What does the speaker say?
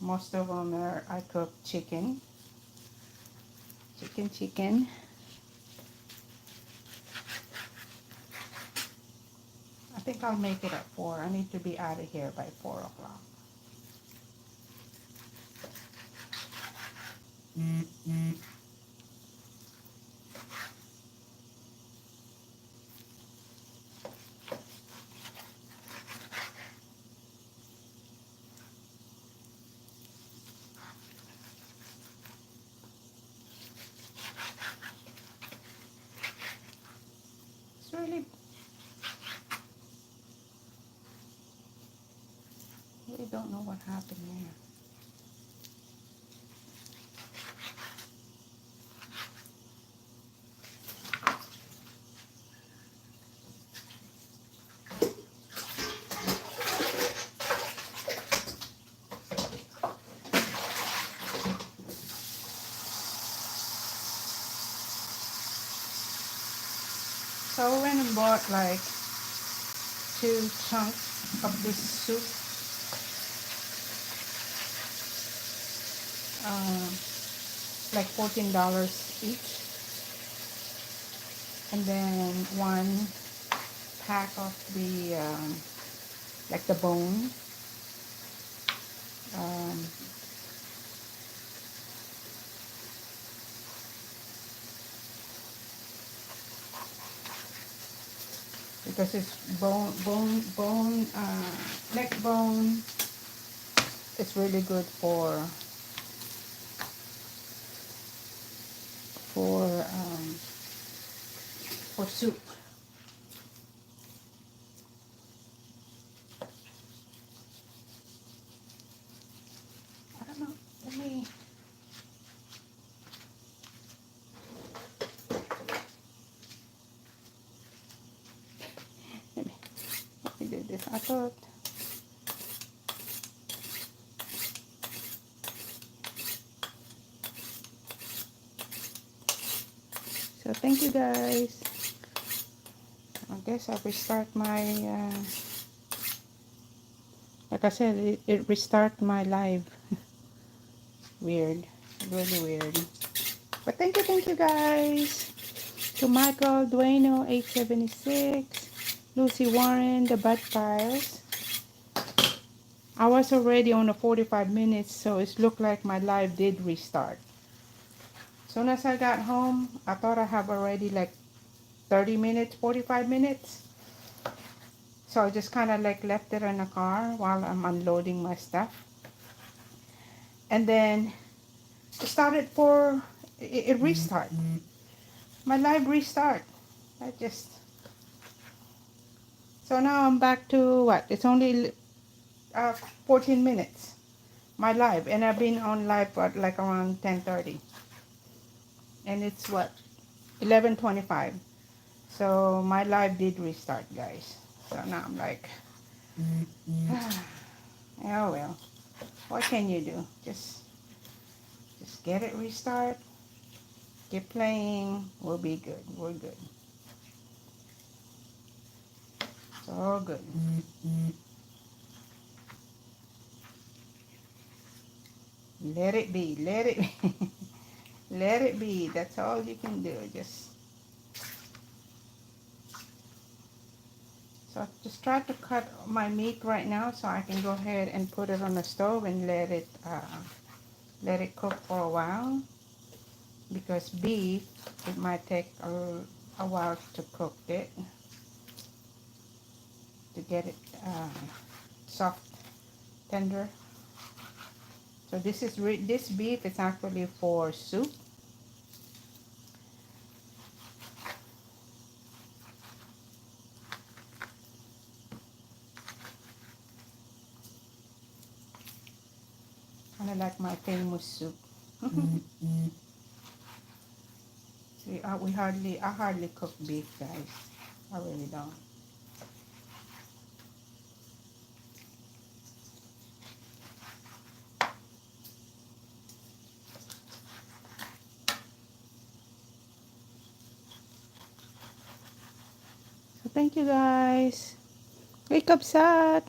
Most of them are, I cook chicken. Chicken. I think I'll make it at 4. I need to be out of here by 4 o'clock. It's really don't know what happened there. So I went and bought like 2 chunks of this soup. Um, like $14 each. And then 1 pack of the, like the bone. Um, because it's neck bone. It's really good for soup. I don't know. Let me do this. I thought. So thank you guys. I guess I'll restart my. Like I said, it restart my live. Weird, really weird. But thank you guys. To Michael Dueno 876, Lucy Warren, the Bud Files. I was already on the 45 minutes, so it looked like my live did restart. Soon as I got home, I thought I have already like 30 minutes, 45 minutes. So I just kind of like left it in the car while I'm unloading my stuff. And then it started it restart. My live restart. So now I'm back to what? It's only 14 minutes. My live. And I've been on live at like around 10:30. And it's what? 11:25. So my live did restart, guys. So now I'm like, oh well. What can you do? Just get it restart. Keep playing. We'll be good. We're good. It's all good. Let it be. Let it be. Let it be. That's all you can do. So I just try to cut my meat right now so I can go ahead and put it on the stove and let it cook for a while. Because beef, it might take a while to cook it, to get it soft, tender. So this beef is actually for soup. Kind of like my famous soup. I hardly cook beef, guys. I really don't. So thank you guys. Wake up, Sat.